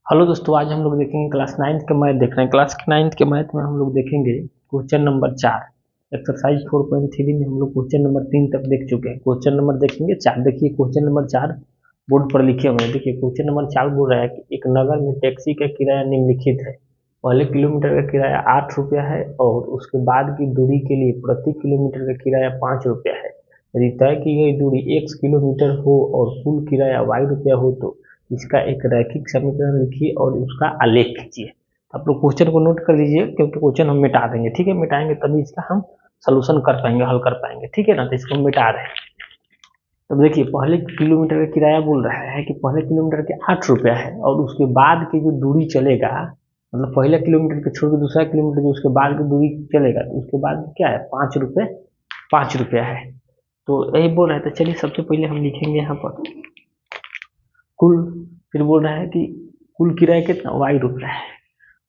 Hello दोस्तों, आज हम लोग देखेंगे क्लास नाइन्थ का मैथ देख रहे हैं। क्लास नाइन्थ के मैथ में हम लोग देखेंगे क्वेश्चन नंबर 4। एक्सरसाइज 4.3 में हम लोग क्वेश्चन नंबर 3 तक देख चुके हैं। क्वेश्चन नंबर देखेंगे 4। देखिए क्वेश्चन नंबर 4 बोर्ड पर लिखे हुए हैं। देखिए क्वेश्चन नंबर 4 बोल रहा है कि एक नगर में टैक्सी का किराया निम्नलिखित है। पहले किलोमीटर का किराया 8 रुपया है और उसके बाद की दूरी के लिए प्रति किलोमीटर का किराया 5 रुपया है। यदि तय की गई दूरी x किलोमीटर हो और कुल किराया y रुपया हो तो इसका एक रैखिक समीकरण लिखिए और उसका आलेख कीजिए। आप लोग क्वेश्चन को नोट कर लीजिए क्योंकि क्वेश्चन हम मिटा देंगे। ठीक है, मिटाएंगे तभी इसका हम सोल्यूशन कर पाएंगे, हल कर पाएंगे। ठीक है ना, तो इसको हम मिटा रहे हैं। तो देखिए पहले किलोमीटर का किराया बोल रहा है कि पहले किलोमीटर के 8 रुपया है और उसके बाद की जो दूरी चलेगा, मतलब पहले किलोमीटर के छोड़ के दूसरा किलोमीटर जो उसके बाद की दूरी चलेगा तो उसके बाद क्या है, 5 रुपया है। तो यही बोल रहा है। तो चलिए सबसे पहले हम लिखेंगे यहाँ पर कुल। फिर बोल रहा है कि कुल किराया कितना, वाई रुपया है।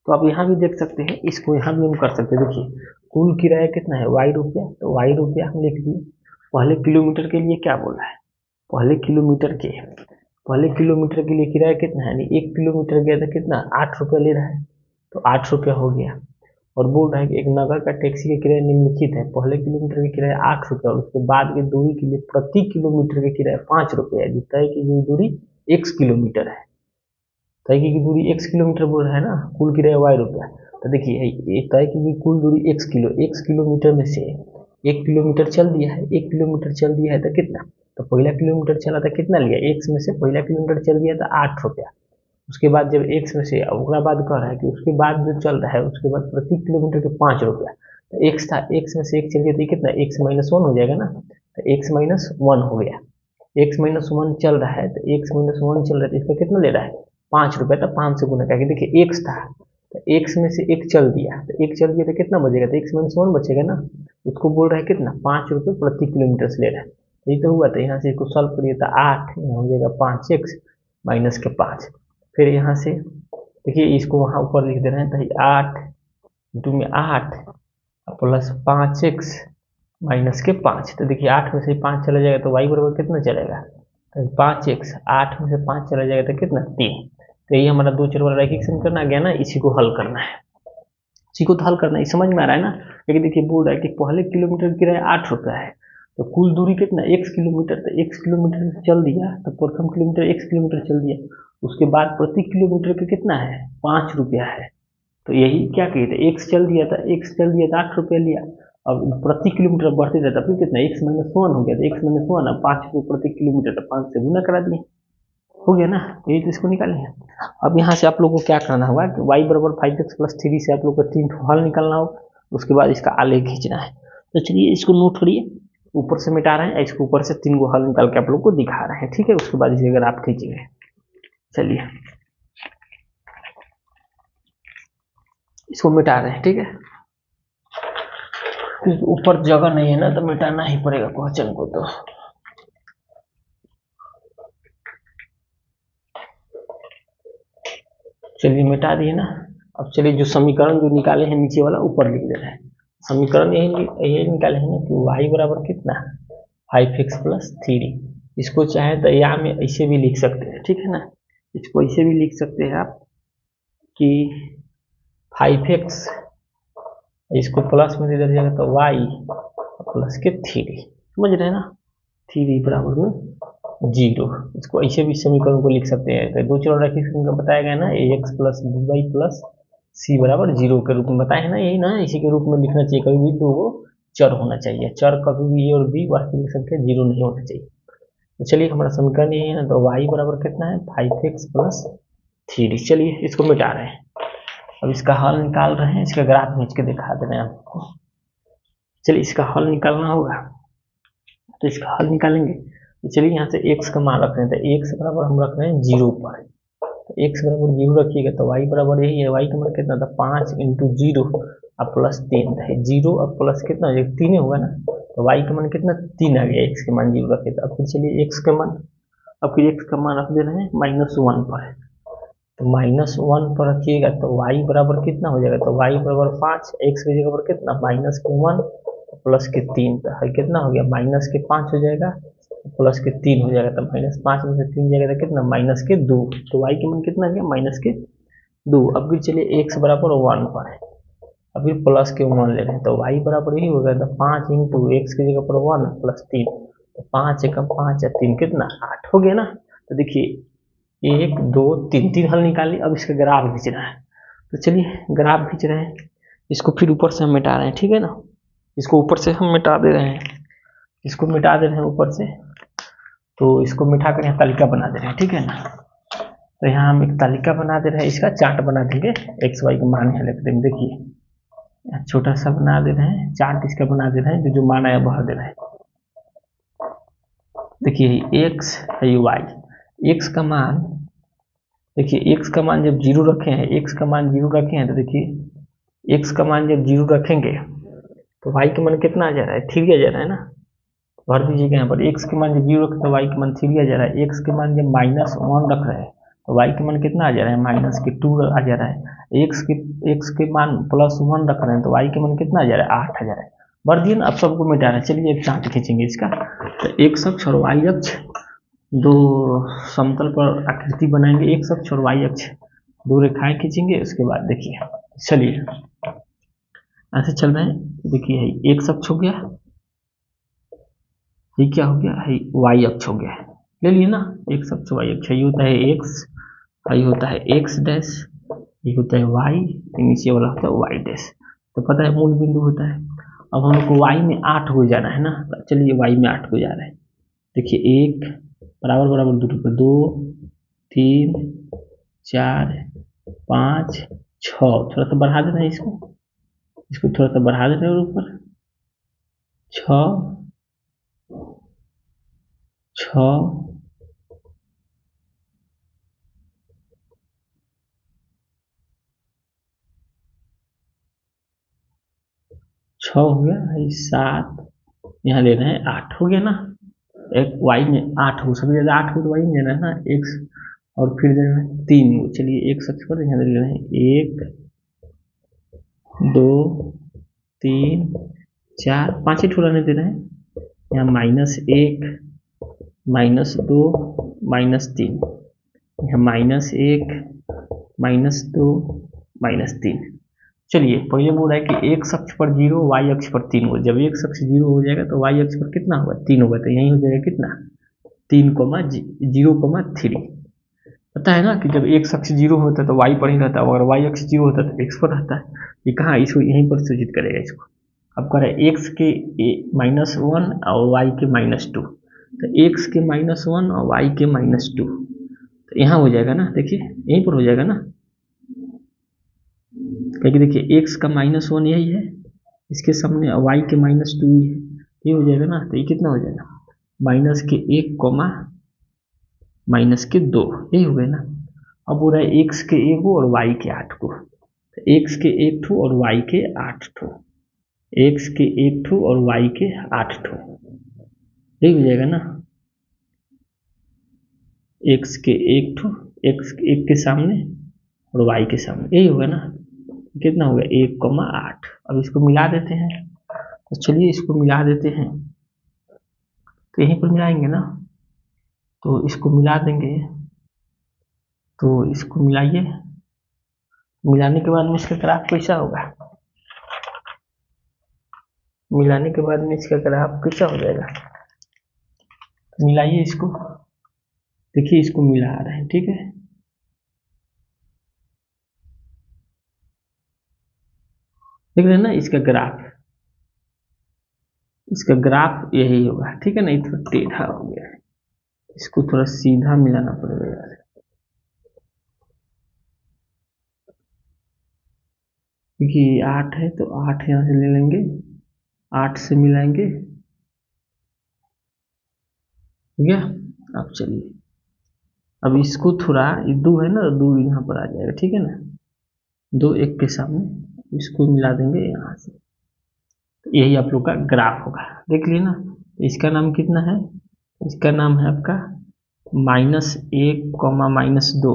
तो आप यहाँ भी देख सकते हैं, इसको यहाँ भी हम कर सकते हैं। देखिए कुल किराया कितना है, वाई रुपया। तो वाई रुपया हम लिख दिए। पहले किलोमीटर के लिए क्या बोला है, पहले किलोमीटर के लिए किराया कितना है, यानी 1 किलोमीटर गया था कितना, 8 रुपया ले रहा है। तो 8 रुपया हो गया। और बोल रहा है कि एक नगर का टैक्सी का किराया निम्नलिखित है। पहले किलोमीटर का किराया 8 रुपया और उसके बाद की दूरी के लिए प्रति किलोमीटर का किराया 5 रुपया है। तय की गई दूरी x किलोमीटर है। तय की गई दूरी x किलोमीटर बोल रहा है ना, कुल किराया y रुपया। तो देखिए ये तय की गई कुल दूरी x किलोमीटर में से 1 किलोमीटर चल दिया है। 1 किलोमीटर चल दिया है तो कितना, तो पहला किलोमीटर चला था कितना लिया, x में से पहला किलोमीटर चल दिया था 8 रुपया। उसके बाद जब x में से उसका बाद कह रहा है कि उसके बाद जो चल रहा है उसके बाद प्रति किलोमीटर के 5 रुपया। तो x था, x में से 1 चल गया तो कितना, x माइनस 1 हो जाएगा ना। तो x माइनस 1 हो गया। x माइनस 1 चल रहा है तो x माइनस 1 चल रहा है तो इसका कितना ले रहा है, 5 रुपया। तो 5 से गुना करके देखिए x था तो x में से 1 चल दिया तो 1 चल दिया तो कितना बचेगा, तो x माइनस 1 बचेगा ना। उसको बोल रहा है कितना, 5 रुपये प्रति किलोमीटर से ले रहा है। यही तो हुआ। तो यहाँ से इसको सॉल्व करिए तो 8 यहाँ हो जाएगा 5x माइनस के 5। फिर यहाँ से देखिए इसको वहाँ ऊपर लिख दे रहे हैं तो 8 इंटू में 8 प्लस 5x माइनस के 5। तो देखिए 8 में से 5 चला जाएगा तो y बराबर कितना चलेगा, तो 5x। 8 में से 5 चला जाएगा तो कितना, 3। तो यही हमारा दो चर वाला रैखिक समीकरण आ गया ना। इसी को हल करना है, इसी को तो हल करना है। समझ में आ रहा है ना। लेकिन देखिए बोल रहा है कि पहले किलोमीटर किराया 8 रुपया है तो कुल दूरी कितना, x किलोमीटर। तो x किलोमीटर चल दिया तो प्रथम किलोमीटर x किलोमीटर चल दिया। उसके बाद प्रति किलोमीटर का कितना है, 5 रुपया है। तो यही क्या किए थे, x चल दिया था, 8 रुपया लिया। अब प्रति किलोमीटर बढ़ते रहता फिर कितना, x माइनस 1 हो गया। तो x माइनस 1 अब 5 रुपये प्रति किलोमीटर, तो 5 से गुना करा दिए, हो गया ना। यही तो इसको निकाले हैं। अब यहाँ से आप लोगों को क्या करना होगा कि y बराबर 5x प्लस 3 से आप लोग को 3 हल निकालना होगा। उसके बाद इसका आलेख खींचना है। तो चलिए इसको नोट करिए, ऊपर से मिटा रहे हैं, इसको ऊपर से 3 को हल निकाल के आप लोग को दिखा रहे हैं। ठीक है, उसके बाद इसे अगर आप खींचेंगे, चलिए इसको मिटा रहे हैं। ठीक है, ऊपर जगह नहीं है ना तो मिटाना ही पड़ेगा क्वेश्चन को। तो चलिए मिटा दिए ना। अब चलिए जो समीकरण जो निकाले हैं नीचे वाला ऊपर लिख दे रहे हैं। समीकरण यही निकाले हैं ना कि y बराबर कितना, 5x प्लस 3। इसको चाहे तो या में ऐसे भी लिख सकते हैं। ठीक है ना, इसको ऐसे भी लिख सकते हैं आप कि 5x, इसको प्लस में इधर जाएगा तो y प्लस के 3, समझ रहे हैं ना। 3 बराबर में 0। इसको ऐसे भी समीकरण को लिख सकते हैं। तो दो चर रैखिक समीकरण बताया गया ना, ax plus by plus c बराबर 0 के रूप में बताया है ना। यही ना, इसी के रूप में लिखना चाहिए। कभी भी दो चर होना चाहिए, चर कभी भी a और b वास्तविक संख्या 0 नहीं होना चाहिए। तो चलिए हमारा समीकरण यही है ना। तो y बराबर कितना है, 5x प्लस 3। चलिए इसको मिटा रहे हैं। अब इसका हल निकाल रहे हैं, इसका ग्राफ खींच के दिखा दे रहे हैं आपको। चलिए इसका हल निकालना होगा तो इसका हल निकालेंगे। तो चलिए यहाँ से x का मान रख रहे हैं। तो x बराबर हम रख रहे हैं 0 पर। तो x बराबर 0 रखिएगा तो y बराबर यही है। y का मान कितना था, 5 इंटू 0 और प्लस 3 है। 0 और प्लस कितना हो जाएगा, 3 होगा ना। तो y का मान कितना, 3 आ गया। x के मान 0 रखे। तो अब फिर चलिए x का मान, अब फिर x का मान रख दे रहे हैं -1 पर। तो -1 पर रखिएगा तो y बराबर कितना हो जाएगा, तो y बराबर 5, x की जगह पर कितना, -1 प्लस के 3। तो कितना हो गया, -5 हो जाएगा प्लस के 3 हो जाएगा, तो -5 में से 3 जाएगा तो कितना, -2। तो y की मान कितना गया, -2। अब फिर चलिए x बराबर 1 पर है, अब फिर प्लस के 1 ले रहे हैं, तो y बराबर यही होगा, तो 5 इंटू एक्स की जगह पर 1 प्लस 3, तो 5 एकम 5 या 3 कितना, 8 हो गया ना। तो देखिए 1 2 3 3 हल निकाल ली। अब इसका ग्राफ खींचना है, तो चलिए ग्राफ खींच रहे हैं। इसको फिर ऊपर से हम मिटा रहे हैं, ठीक है ना, इसको ऊपर से हम मिटा दे रहे हैं, इसको मिटा दे रहे हैं ऊपर से। तो इसको मिटा कर यहाँ तालिका बना दे रहे हैं, ठीक है ना। तो यहाँ हम एक तालिका बना दे रहे हैं, इसका चार्ट बना देंगे, एक्स वाई का मान यहाँ लिख देंगे। देखिए छोटा सा बना दे रहे हैं चार्ट, इसका बना दे रहे हैं, जो जो मान आया भर दे रहे हैं। देखिए एक्स है वाई, एक्स का मान, देखिए एक्स का मान जब 0 रखे हैं, एक्स का मान 0 रखे हैं, तो देखिए एक्स का मान जब 0 रखेंगे तो वाई का मान कितना आ जा रहा है, 3 आ जा रहा है ना। भर दीजिएगा यहाँ पर, एक्स के मान जब 0 रखे तो वाई का मान 3 आ जा रहा है। एक्स के मान जब -1 रख रहे हैं तो वाई का मान कितना आ जा रहा है, -2 आ जा रहा है। एक्स के मान +1 रख रहे हैं तो वाई के मान कितना आ जा रहा है, 8 आ जा रहा है। भर दिए ना। अब सबको मिटा रहे हैं। चलिए एक चार्ट खींचेंगे इसका, तो एक्स अक्ष और वाई अक्ष दो समतल पर आकृति बनाएंगे, एक्स अक्ष और वाई अक्ष दो रेखाएं खींचेंगे। उसके बाद देखिए, चलिए ऐसे चल रहे हैं। देखिए एक्स अक्ष हो गया, ये क्या हो गया है, वाई अक्ष हो गया, ले लिए ना, एक्स अक्ष वाई अक्ष। ये होता है एक्स, ये होता है एक्स डैश, ये होता है वाई, नीचे वाला होता है वाई डैश। तो पता है मूल बिंदु होता है। अब हम लोग को वाई में 8 हो जाना है ना, चलिए वाई में 8 हो जा रहा है। देखिए 1 बराबर बराबर 2 2 3 4 5 6, थोड़ा सा बढ़ा देना है इसको थोड़ा सा बढ़ा देना है ऊपर, 6 6 हो गया, 7 यहाँ ले रहे हैं 8 हो गया ना। एक वाई में 8 हो, सभी जगह 8 हो तो वाई में लेना है ना एक्स, और फिर देना है 3। चलिए एक अक्ष पर यहाँ ले रहे हैं 1 2 3 4 5 ही ठुराने दे रहे हैं। यहाँ -1 -2 -3, यहाँ -1 -2 -3। चलिए पहले बोल रहा है कि एक्स अक्ष पर 0, वाई अक्ष पर 3 हो। जब एक्स अक्ष 0 हो जाएगा तो वाई अक्ष पर कितना होगा, 3 होगा, तो यही हो जाएगा कितना, 3,0,3। पता है ना कि जब एक्स अक्ष 0 होता है तो वाई पर ही रहता है, और वाई अक्ष 0 होता है तो एक्स पर रहता है। ये कहाँ, इसको यहीं पर सूचित करेगा इसको। अब कह रहे एक्स के -1 और वाई के -2, तो एक्स के -1 और वाई के -2, तो यहाँ हो जाएगा ना। देखिए यहीं पर हो जाएगा ना, क्योंकि देखिए एक्स का -1 यही है, इसके सामने वाई के -2 ही है, ये हो जाएगा ना। तो ये कितना हो जाएगा, -1, -2, यही हो गया ना। अब हो रहा है एक्स के 1 और वाई के 8 को, तो एक्स के 1 ठो और वाई के 8 ठो, एक्स के 1 ठो और वाई के 8 ठो, यही हो जाएगा ना। एक्स के 1 ठो, एक्स के 1 के सामने और वाई के सामने, यही होगा ना। कितना होगा, 1,8। अब इसको मिला देते हैं, तो चलिए इसको मिला देते हैं, तो यहीं पर मिलाएंगे ना, तो इसको मिला देंगे, तो इसको मिलाइए। मिलाने के बाद में इसका ग्राफ कैसा होगा, मिलाने के बाद में इसका ग्राफ कैसा हो जाएगा, मिलाइए इसको। देखिए इसको मिला रहे हैं, ठीक है, देख रहे हैं ना इसका ग्राफ यही होगा, ठीक है ना। ये थोड़ा टेढ़ा हो गया है, इसको थोड़ा सीधा मिलाना पड़ेगा यार। देखिए 8 है तो 8 यहाँ से ले लेंगे, 8 से मिलाएंगे, ठीक है। अब चलिए, अब इसको थोड़ा, ये 2 है ना, 2 यहाँ पर आ जाएगा, ठीक है ना, 2 1 के सामने, इसको मिला देंगे यहाँ से, तो यही आप लोग का ग्राफ होगा। देख लिए ना, इसका नाम कितना है, इसका नाम है आपका -1, -2,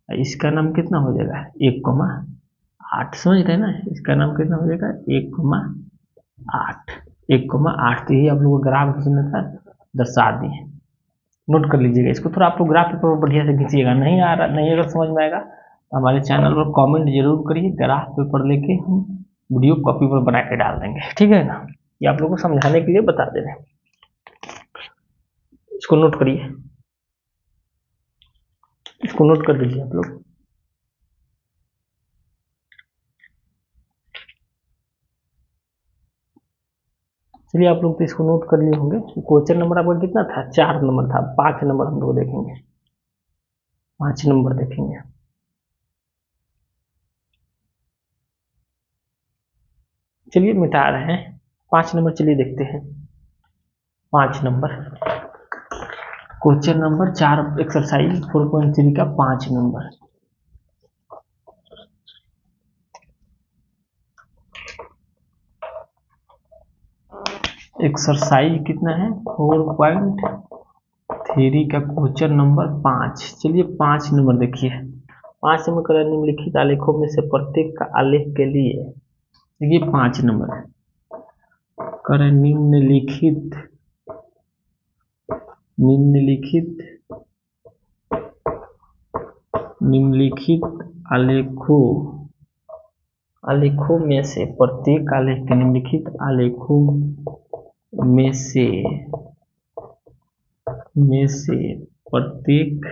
इसका नाम कितना हो जाएगा, 1,8। समझ रहे हैं ना, इसका नाम कितना हो जाएगा, 1,8, 1,8। तो यही आप लोगों को ग्राफ खींचना था, दर्शा दिए। नोट कर लीजिएगा इसको, थोड़ा आप लोग ग्राफ पेपर पर बढ़िया से खींचिएगा। नहीं आ रहा, नहीं अगर समझ में आएगा तो हमारे चैनल पर कमेंट जरूर करिए, ग्राफ पेपर लेके हम वीडियो कॉपी पर बना के डाल देंगे, ठीक है ना। ये आप लोगों को समझाने के लिए बता दे रहे हैं, इसको नोट करिए, इसको नोट कर दीजिए आप लोग। चलिए आप लोग तो इसको नोट कर लिए होंगे। क्वेश्चन नंबर आपका कितना था? 4 नंबर था। 5 नंबर हम लोग देखेंगे, 5 नंबर देखेंगे। चलिए मिटा रहे हैं 5 नंबर, चलिए देखते हैं 5 नंबर। क्वेश्चन नंबर 4 एक्सरसाइज 4.3 का 5 नंबर। एक्सरसाइज कितना है? 4.3 का क्वेश्चन नंबर 5। चलिए 5 नंबर देखिए। 5 नंबर कर निम्नलिखित आलेखों में से प्रत्येक का आलेख के लिए, देखिए 5 नंबर है, कर निम्नलिखित आलेखों में से प्रत्येक आलेख के, निम्नलिखित आलेखों में से प्रत्येक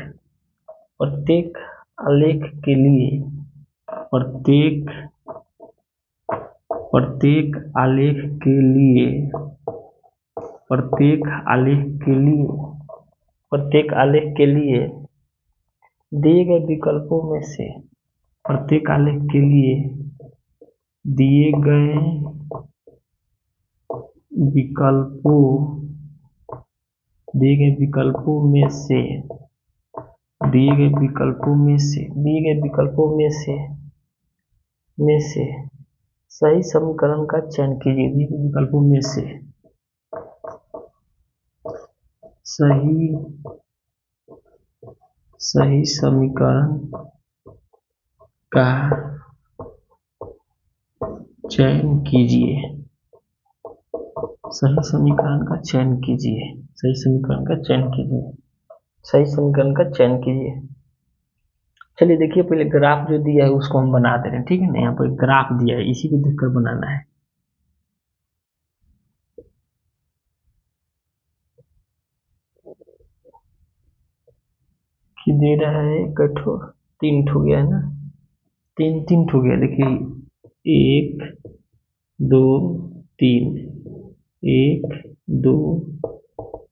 आलेख के लिए, प्रत्येक आलेख के लिए दिए गए विकल्पों में से, प्रत्येक आलेख के लिए दिए गए विकल्पों में से सही समीकरण का चयन कीजिए। दिए गए विकल्पों में से सही समीकरण का चयन कीजिए। सही समीकरण का चयन कीजिए। चलिए देखिए, पहले ग्राफ जो दिया है उसको हम बना दे रहे हैं, ठीक है ना। यहाँ पर ग्राफ दिया है, इसी को देखकर बनाना है। कि दे रहा है कठो 3 ठो गया है ना, 3 ठो गया। देखिए 1 2 3, 1 2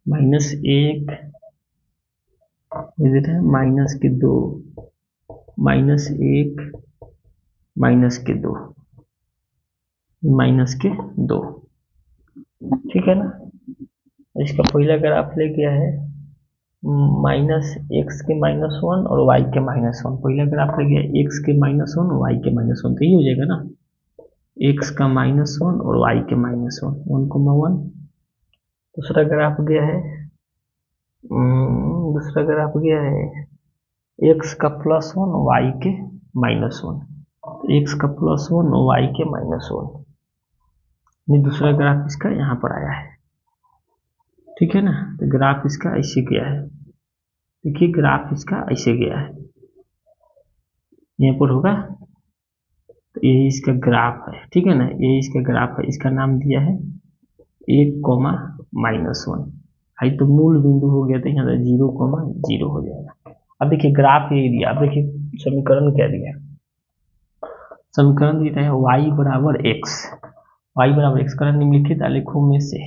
-1 इधर है, -2 -1 -2, ठीक है ना। इसका पहला ग्राफ ले गया है -x के -1 और y के -1। पहला ग्राफ ले गया x के -1 और y के -1, तो ये हो जाएगा ना, x का -1 और y के -1, 1,1। दूसरा ग्राफ गया है x का +1 y के -1, x का +1 y के -1। ये दूसरा ग्राफ इसका यहाँ पर आया है, ठीक है ना। तो ग्राफ इसका ऐसे गया है, देखिए ग्राफ इसका ऐसे गया है, यहाँ पर होगा। तो यही इसका ग्राफ है, ठीक है ना, यही इसका ग्राफ है। इसका नाम दिया है 1,-1। आई तो मूल बिंदु हो गया, तो यहाँ 0,0 हो जाएगा। अब देखिए ग्राफ यही दिया। अब देखिए समीकरण क्या दिया, समीकरण दिया है y बराबर x कारण निम्नलिखित आलेखों में से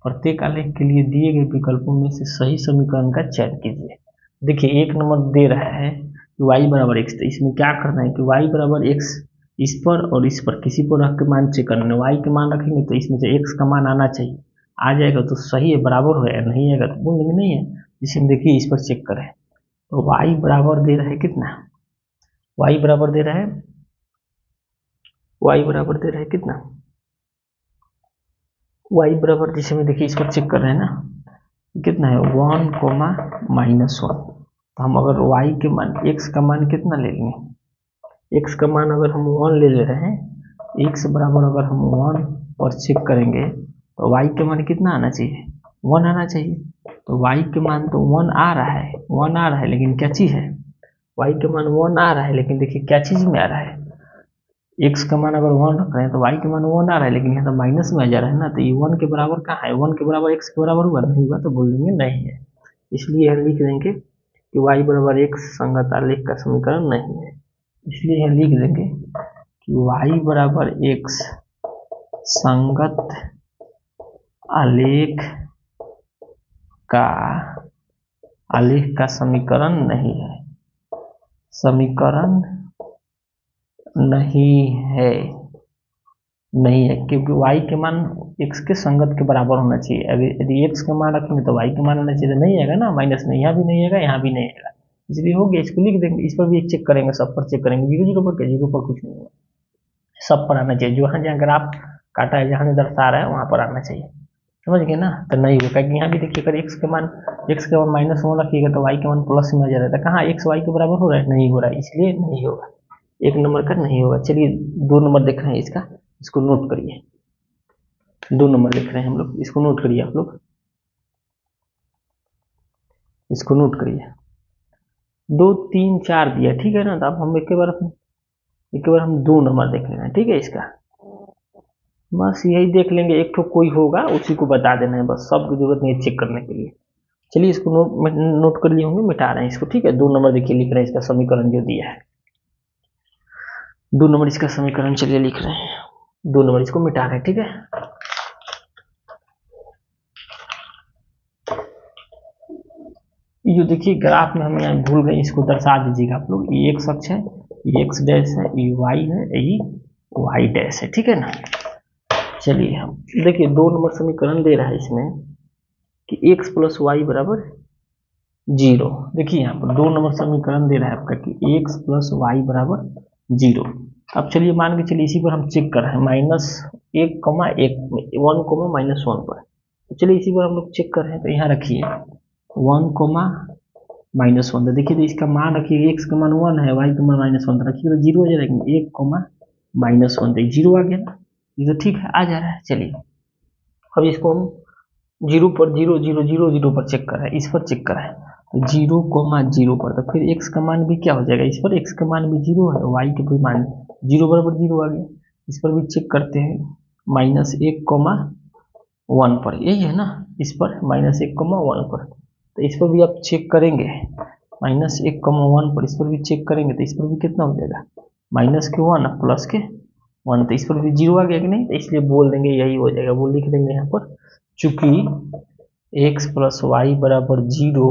प्रत्येक आलेख के लिए दिए गए विकल्पों में से सही समीकरण का चयन कीजिए। देखिए 1 नंबर दे रहा है कि y बराबर x, तो इसमें क्या करना है कि y बराबर x इस पर और इस पर किसी पर रख के मान चेक करना है। y के मान रखेंगे तो इसमें से x का मान आना चाहिए, आ जाएगा तो सही है, बराबर हो जाएगा, नहीं आएगा तो बूंद में नहीं है। इसमें देखिए इस पर चेक करें तो y बराबर दे रहा है कितना, y बराबर दे रहा है कितना, y बराबर, जैसे में देखिए इस पर चेक कर रहे हैं ना, कितना है 1,-1। तो हम अगर y के मान, x का मान कितना ले लेंगे, x का मान अगर हम 1 ले रहे हैं, x बराबर अगर हम 1 और चेक करेंगे तो y के मान कितना आना चाहिए, 1 आना चाहिए। तो y के मान तो 1 आ रहा है, 1 आ रहा है, लेकिन क्या चीज़ है, y के मान 1 आ रहा है, लेकिन देखिए क्या चीज़ में आ रहा है, x का मान अगर 1 रख रहे हैं तो y के मान 1 आ रहा है, लेकिन यहाँ तो माइनस में आ जा रहा है ना, तो ये 1 के बराबर कहाँ है, 1 के बराबर x के बराबर हुआ, नहीं हुआ, तो बोल देंगे नहीं है। इसलिए हम लिख देंगे कि y बराबर x संगत आलेख का समीकरण नहीं है। इसलिए हम लिख देंगे कि y बराबर x संगत आलेख का समीकरण नहीं है, समीकरण नहीं है, नहीं है, क्योंकि y के मान x के संगत के बराबर होना चाहिए। अगर यदि x का मान रखेंगे तो y के मान होना चाहिए, तो नहीं आएगा ना, माइनस में यहाँ भी नहीं आएगा, यहाँ भी नहीं आएगा, इसलिए हो गया। इसको लिख देंगे, इस पर भी एक चेक करेंगे, सब पर चेक करेंगे, जीरो जीरो पर क्या, जीरो पर कुछ नहीं होगा, सब पर आना चाहिए, जहाँ जहाँ ग्राफ काटा है, जहाँ दर्शा रहा है वहाँ पर आना चाहिए, समझ गए ना। तो नहीं होगा, क्योंकि यहाँ भी देखिए अगर x के मान माइनस 1 रखिएगा तो y के मान प्लस में आ जा रहा है, कहाँ x y के बराबर हो रहा है, नहीं हो रहा है, इसलिए नहीं होगा, एक नंबर का नहीं होगा। चलिए 2 नंबर देख रहे हैं इसका, इसको नोट करिए, 2 नंबर लिख रहे हैं हम लोग, इसको नोट करिए आप लोग, इसको नोट करिए। 2 3 4 दिया, ठीक है ना, तो अब हम एक बार हम 2 नंबर देख लेना, ठीक है, इसका बस यही देख लेंगे, एक तो कोई होगा उसी को बता देना है, बस सब की जरूरत नहीं है चेक करने के लिए। चलिए इसको नोट कर लिए होंगे, मिटा रहे हैं इसको, ठीक है। 2 नंबर देखिए लिख रहे हैं, इसका समीकरण जो दिया है 2 नंबर इसका समीकरण, चलिए लिख रहे हैं 2 नंबर, इसको मिटा रहे हैं, ठीक है। ये जो देखिए ग्राफ में हम यहाँ भूल गए, इसको दर्शा दीजिएगा आप लोग, ये x अक्ष है, ये x डैश है, ये y है, ये y डैश है, ठीक है ना। चलिए हम देखिए 2 नंबर समीकरण दे रहा है इसमें कि x प्लस वाई बराबर 0। देखिए यहाँ पर 2 नंबर समीकरण दे रहा है आपका कि x प्लस वाई बराबर 0। अब चलिए मान के चलिए इसी पर हम चेक कर रहे हैं, -1, 1, -1 पर, तो चलिए इसी पर हम लोग चेक कर रहे हैं, तो यहाँ रखिए 1, -1, तो देखिए तो इसका मान रखिए, x का मान 1 है, y का मान -1, तो रखिए तो 0 हो जाएगा, 1, -1, तो 0 आ गया ना, ये तो ठीक है, आ जा रहा है। चलिए अब इसको हम 0 पर 0 0 0 0 पर चेक कर रहे हैं, इस पर चेक कर रहे हैं, तो 0, 0 पर, तो फिर x का मान भी क्या हो जाएगा, इस पर x का मान भी 0 है, y के भी मान 0 बराबर 0 आ गया। इस पर भी चेक करते हैं, -1, 1 पर, यही है ना, इस पर -1, 1 पर, तो इस पर भी आप चेक करेंगे, -1, 1 पर, इस पर भी चेक करेंगे, तो इस पर भी कितना हो जाएगा, -1 प्लस के 1, तो इस पर भी 0 आ गया कि नहीं, तो इसलिए बोल देंगे यही हो जाएगा, वो लिख देंगे यहाँ पर, चूंकि x प्लस वाई बराबर 0,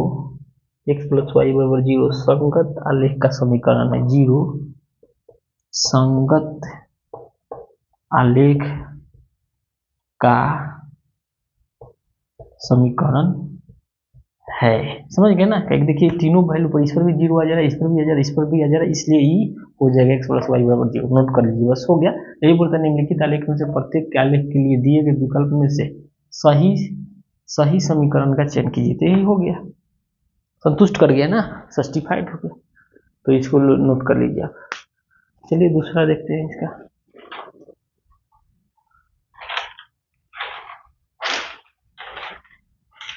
संगत आलेख का समीकरण है, 0 संगत आलेख का समीकरण है, समझ गए ना। देखिए तीनों वैल्यू पर, इस पर भी 0 आ जा रहा है, इस पर भी आ जा रहा है, इस पर भी आ जा रहा है, इसलिए ई हो जाएगा x प्लस वाई बराबर 0, नोट कर लीजिए, बस हो गया। यही बोलता है निम्नलिखित आलेख में से प्रत्येक आलेख के लिए दिए गए विकल्प में से सही समीकरण का चयन कीजिए, तो यही हो गया, संतुष्ट कर गया ना, सस्टिफाइड हो गया, तो इसको नोट कर लीजिए आप। चलिए दूसरा देखते हैं इसका,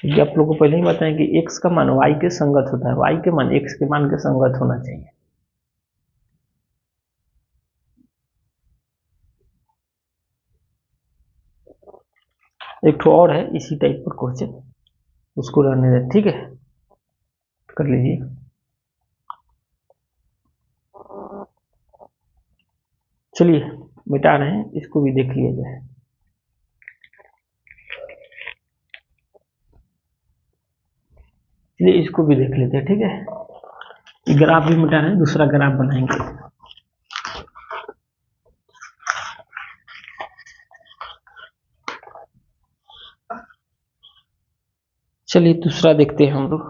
ये आप लोगों को पहले ही बताएं कि x का मान y के संगत होता है, y के मान x के मान के संगत होना चाहिए। एक तो और है इसी टाइप पर क्वेश्चन, उसको रहने दें, ठीक है, कर लीजिए। चलिए मिटा रहे हैं, इसको भी देख लिया जाए। चलिए इसको भी देख लेते हैं, ठीक है, ग्राफ भी मिटा रहे हैं, दूसरा ग्राफ बनाएंगे। चलिए दूसरा देखते हैं हम लोग।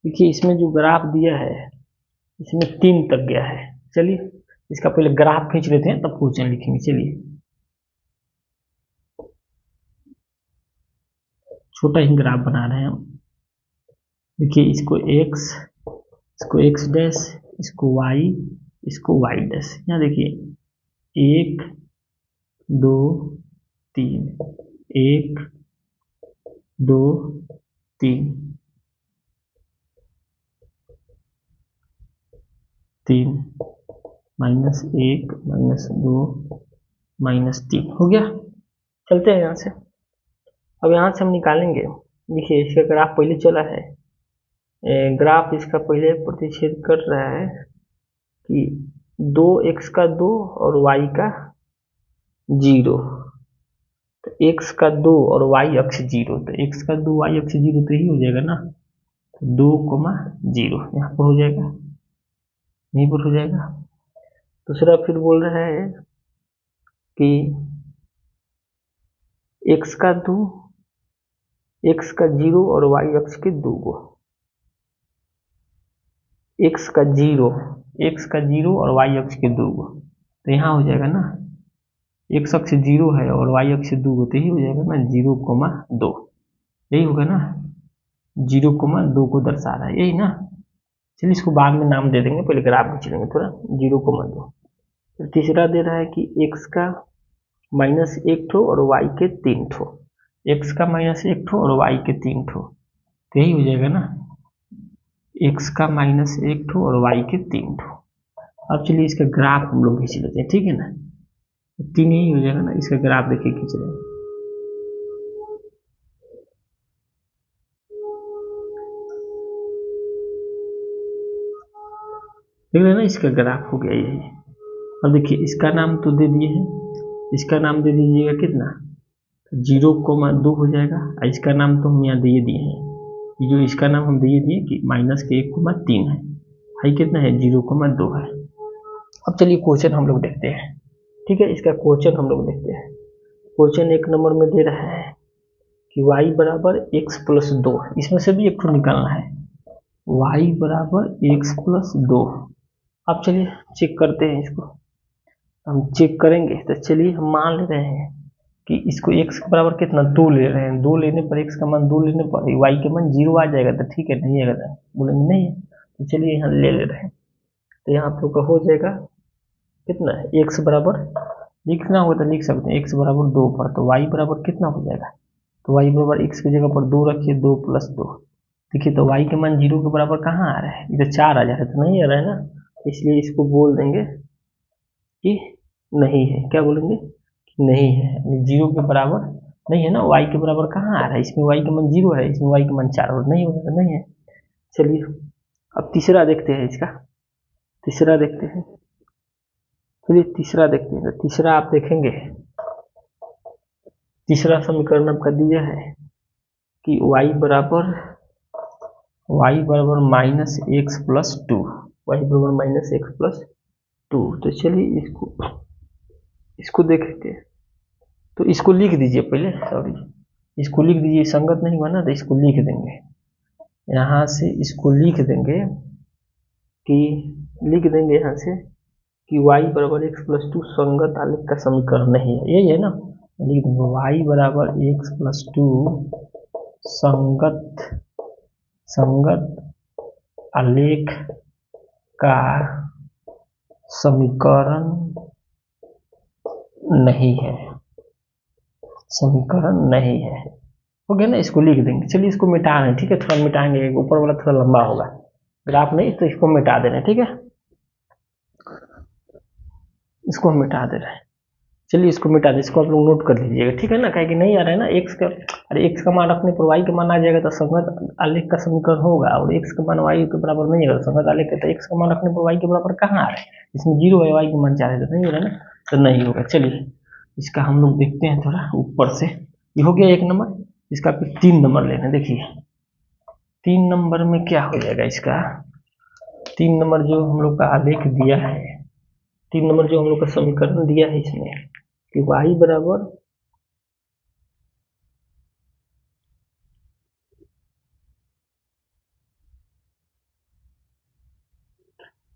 देखिए इसमें जो ग्राफ दिया है, इसमें 3 तक गया है। चलिए इसका पहले ग्राफ खींच लेते हैं, तब क्वेश्चन लिखेंगे। चलिए छोटा ही ग्राफ बना रहे हैं हम। देखिए इसको x डैश, इसको y, इसको y डैश। यहाँ देखिए 1 2 3, 1 2 3 3 -1 -2 -3 हो गया। चलते हैं यहाँ से। अब यहाँ से हम निकालेंगे, देखिए इसका ग्राफ पहले चला है, ग्राफ इसका पहले प्रतिच्छेद कर रहा है कि 2x का 2 और y का 0, तो x का 2 और y अक्ष 0, तो x का 2 y अक्ष 0 तो यही हो जाएगा ना, 2,0 यहाँ पर हो जाएगा, यहीं पर हो जाएगा। दूसरा फिर बोल रहा है कि x का 2, x का 0 और y अक्ष के 2 को, x का 0 और y अक्ष के 2 को, तो यहाँ हो जाएगा ना, x अक्ष 0 है और y अक्ष 2 को, तो यही हो जाएगा ना 0,2, यही होगा ना, 0,2 को दर्शा रहा है, यही ना। चलिए इसको बाद में नाम दे देंगे, पहले ग्राफ में चलेंगे थोड़ा। 0,2। फिर तीसरा दे रहा है कि x का -1 ठो और y के 3 ठो, x का -1 ठो और y के 3 ठो, तो यही हो जाएगा ना, x का -1 ठो और y के 3 ठो। अब चलिए इसका ग्राफ हम लोग खींच लेते हैं, ठीक है ना, 3 यही हो जाएगा ना, इसका ग्राफ देखिए खींच रहे हैं। देख रहे हैं ना, इसका ग्राफ हो गया यही। अब देखिए इसका नाम तो दे दिए हैं, इसका नाम दे दीजिएगा कितना, 0,2 हो जाएगा, और इसका नाम तो हम यहाँ दे दिए हैं, जो इसका नाम हम दे दिए कि -1,3 है, हाई कितना है, 0,2 है। अब चलिए क्वेश्चन हम लोग देखते हैं, ठीक है, इसका क्वेश्चन हम लोग देखते हैं। क्वेश्चन 1 नंबर में दे रहा है कि y बराबर x + 2, इसमें से भी एक ठो निकालना है, y बराबर x + 2। अब चलिए चेक करते हैं इसको, हम चेक करेंगे तो चलिए हम मान ले रहे हैं कि इसको x के बराबर कितना 2 ले रहे हैं, 2 लेने पर x का मान 2 लेने पर y के मान 0 आ जाएगा, तो ठीक है, नहीं आएगा तो बोलेंगे नहीं है, तो चलिए यहाँ ले रहे हैं, तो यहाँ आप लोग का हो जाएगा कितना है, x बराबर लिखना होगा तो लिख सकते हैं, x बराबर 2 पर, तो y बराबर कितना हो जाएगा, तो y बराबर x की जगह पर 2 रखिए, 2 + 2, देखिए तो y के मान 0 के बराबर कहाँ आ रहा है, इधर 4 आ जा रहा है, तो नहीं आ रहा है ना, इसलिए इसको बोल देंगे कि नहीं है, क्या बोलेंगे कि नहीं है, 0 के बराबर नहीं है ना, y के बराबर कहाँ आ रहा है, इसमें y का मान 0 है, इसमें y का मान 4 और नहीं होगा, तो नहीं है। चलिए अब तीसरा देखते हैं, इसका तीसरा देखते हैं, चलिए तीसरा देखते हैं, तो तीसरा आप देखेंगे, तीसरा समीकरण आपका दिया है कि y बराबर -x + 2, y बराबर -x + 2, तो चलिए इसको देखते हैं, तो इसको लिख दीजिए पहले, सॉरी इसको लिख दीजिए, संगत नहीं बना तो इसको लिख देंगे, यहाँ से इसको लिख देंगे कि यहाँ से कि y बराबर x + 2 संगत आलेख का समीकरण नहीं है, यही है ना, लिख देंगे y बराबर x + 2 संगत आलेख का समीकरण नहीं है, समीकरण नहीं है, हो गया ना, इसको लिख देंगे। चलिए इसको मिटा रहे हैं, ठीक है, थोड़ा मिटाएंगे, ऊपर वाला थोड़ा लंबा होगा ग्राफ नहीं, तो इसको मिटा दे रहे हैं, ठीक है, इसको हम मिटा दे रहे हैं। चलिए इसको मिटा दे, इसको आप लोग नोट कर लीजिएगा, ठीक है ना, कहीं कि नहीं आ रहा है ना, x का, अरे x का मान रखने पर y का मान आ जाएगा, तो संगत आलेख का समीकरण होगा, और x का मान y के बराबर नहीं है, संगत आलेख का, तो x का मान रखने पर y के बराबर कहाँ आ रहा है, इसमें 0 है, y का मान 4 है, तो नहीं हो रहा है ना, तो नहीं होगा। चलिए इसका हम लोग देखते हैं थोड़ा ऊपर से, ये हो गया 1 नंबर, इसका फिर 3 नंबर लेना, देखिए 3 नंबर में क्या हो जाएगा इसका, 3 नंबर जो हम लोग का आलेख दिया है, 3 नंबर जो हम लोग का समीकरण दिया है इसमें कि y बराबर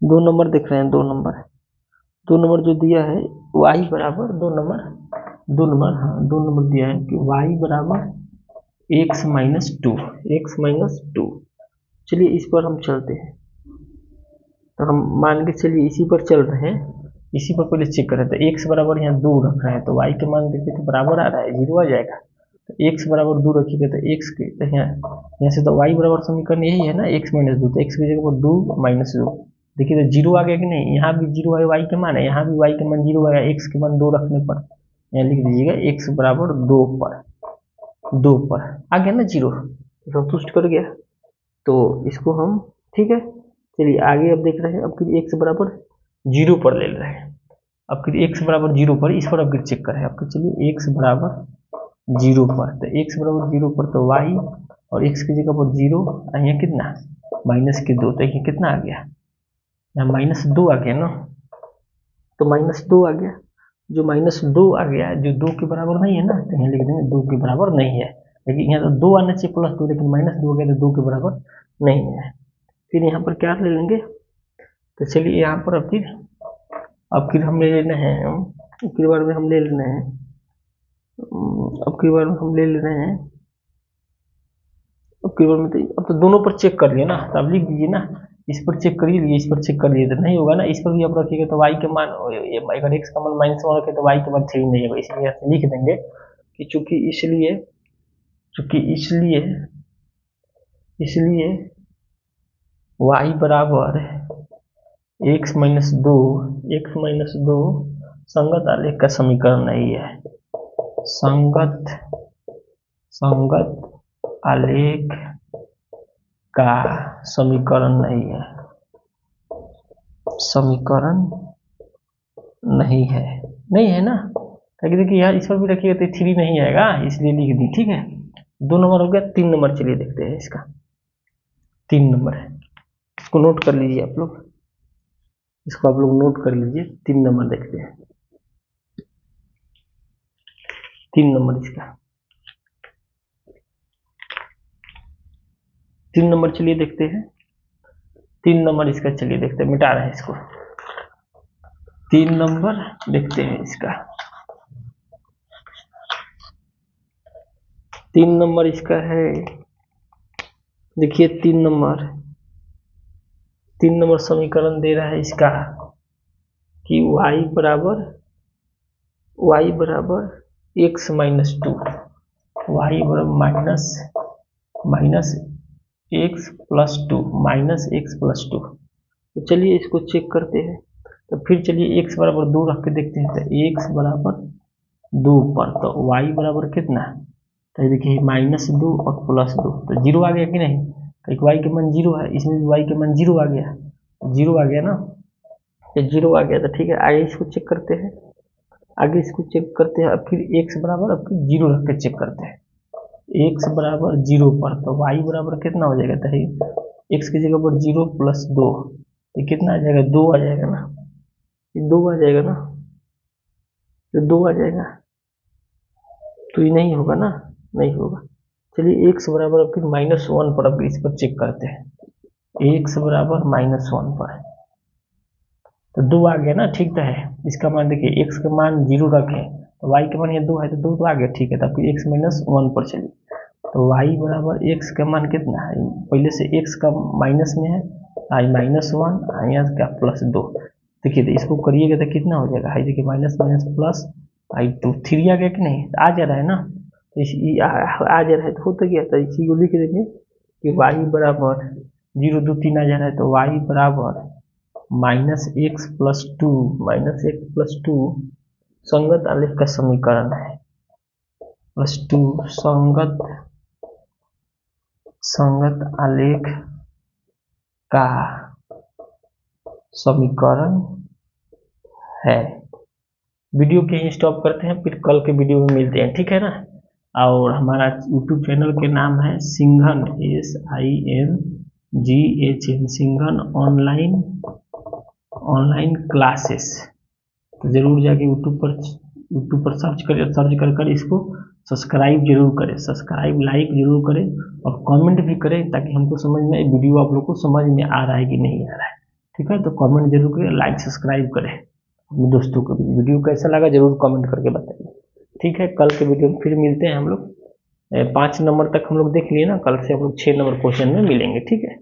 दो नंबर देख रहे हैं, 2 नंबर जो दिया है y बराबर 2 नंबर हाँ 2 नंबर दिया है कि y बराबर x - 2। चलिए इस पर हम चलते हैं, तो हम मान के चलिए इसी पर चल रहे हैं, इसी पर पहले चेक करें, तो x बराबर यहाँ 2 रख रहे हैं, तो y के मान देखिए तो बराबर आ रहा है, 0 आ जाएगा, तो x बराबर 2 रखिएगा तो x के तो यहाँ से तो y बराबर समीकरण यही है ना, x माइनस 2, तो x की जगह पर 2 माइनस 2, देखिए तो 0 आ गया कि नहीं, यहाँ भी 0 है y के मान है, यहाँ भी y के मान 0 आया, x के मान 2 रखने पर यहाँ लिख दीजिएगा x बराबर 2 पर आ गया ना 0, संतुष्ट कर गया। तो इसको हम ठीक है, चलिए आगे अब देख रहे हैं। अब फिर x बराबर 0 पर ले रहे हैं, अब फिर x बराबर 0 पर, इस पर अब फिर चेक करें। अब फिर चलिए x बराबर 0 पर, तो x बराबर 0 पर तो y और x की जगह पर 0, यहाँ कितना माइनस के 2, तो ये कितना आ गया, यहाँ माइनस 2 आ गया ना, तो माइनस 2 आ गया, जो माइनस 2 आ गया जो 2 के बराबर नहीं है ना, तो यहाँ लिख देंगे 2 के बराबर नहीं है, लेकिन यहाँ तो 2 आना चाहिए प्लस 2, लेकिन माइनस 2 आ गया तो 2 के बराबर नहीं है। फिर यहाँ पर क्या ले लेंगे, तो चलिए यहाँ पर अब फिर हम ले लेना है, अब की बार में हम ले लेना है, अब की बार में हम ले ले रहे हैं, अब की बार में तो अब तो दोनों पर चेक कर लिए ना, तो अब लिख दीजिए ना, इस पर चेक कर लिए, इस पर चेक कर लिए, तो नहीं होगा ना, इस पर भी आप रखिएगा तो y के मान, अगर x का मान माइनस 1 रखे तो y के मान 3 नहीं होगा, इसलिए लिख देंगे कि चूंकि इसलिए y बराबर x माइनस 2 संगत आलेख का समीकरण नहीं है, संगत आलेख का समीकरण नहीं है ना, ताकि देखिए यार इस पर भी रखिएगा तो 3 नहीं आएगा, इसलिए लिख दी। ठीक है, 2 नंबर हो गया, 3 नंबर चलिए देखते हैं, इसका 3 नंबर है, इसको नोट कर लीजिए आप लोग, इसको आप लोग नोट कर लीजिए, 3 नंबर देखते हैं, 3 नंबर इसका 3 नंबर चलिए देखते हैं, 3 नंबर इसका चलिए देखते हैं, मिटा रहे हैं इसको, 3 नंबर देखते हैं इसका, 3 नंबर इसका है, देखिए 3 नंबर समीकरण दे रहा है इसका कि y बराबर x माइनस 2, y बराबर माइनस x प्लस 2, तो चलिए इसको चेक करते हैं। तो फिर चलिए x बराबर 2 रख के देखते हैं, तो x बराबर 2 पर तो y बराबर कितना, तो देखिए माइनस 2 और प्लस 2, तो 0 आ गया कि नहीं, तो y के मान 0 है, इसमें भी y के मान 0 आ गया, 0 आ गया ना, तो 0 आ गया, तो ठीक है आगे इसको चेक करते हैं, अब फिर x बराबर अब फिर 0 रख के चेक करते हैं, x बराबर 0 पर तो y बराबर कितना हो जाएगा, तो x की जगह पर 0 प्लस 2, ये कितना आ जाएगा, 2 आ जाएगा ना, ये 2 आ जाएगा ना, तो 2 आ जाएगा, तो ये नहीं होगा ना, नहीं होगा। चलिए x बराबर अब फिर -1 पर अब इस पर चेक करते हैं, x बराबर -1 पर, तो 2 आ गया ना, ठीक तो है, इसका मान देखिए x का मान 0 रखें तो y के मान ये 2 है, तो 2 तो आ गया, ठीक है, तो फिर x -1 पर चलिए, तो y बराबर x का मान कितना है, पहले से x का माइनस में है, i -1 यहाँ क्या प्लस 2, देखिए तो इसको करिएगा तो कितना हो जाएगा, हाई देखिए माइनस प्लस i2, 3 आ गया कि नहीं, आ जा रहा है ना, तो आ जा रहा है, तो हो तो गया, तो इसी को लिख देंगे कि y बराबर 0 2 3 आ जा रहा है, तो y बराबर -x प्लस 2 संगत आलेख का समीकरण है, प्लस 2 संगत आलेख का समीकरण है। वीडियो के ही स्टॉप करते हैं, फिर कल के वीडियो में मिलते हैं, ठीक है ना। और हमारा यूट्यूब चैनल के नाम है सिंघन SINGHN सिंघन ऑनलाइन क्लासेस, तो जरूर जाके यूट्यूब पर सर्च कर इसको सब्सक्राइब जरूर करें, लाइक जरूर करें और कमेंट भी करें, ताकि हमको समझ में वीडियो आप लोग को समझ में आ रहा है कि नहीं आ रहा है, ठीक है। तो कमेंट जरूर करें, लाइक सब्सक्राइब करें, अपने दोस्तों को भी वीडियो कैसा लगा जरूर कमेंट करके बताइए, ठीक है। कल के वीडियो में फिर मिलते हैं हम लोग, 5 नंबर तक हम लोग देख लिए ना, कल से हम लोग 6 नंबर क्वेश्चन में मिलेंगे, ठीक है।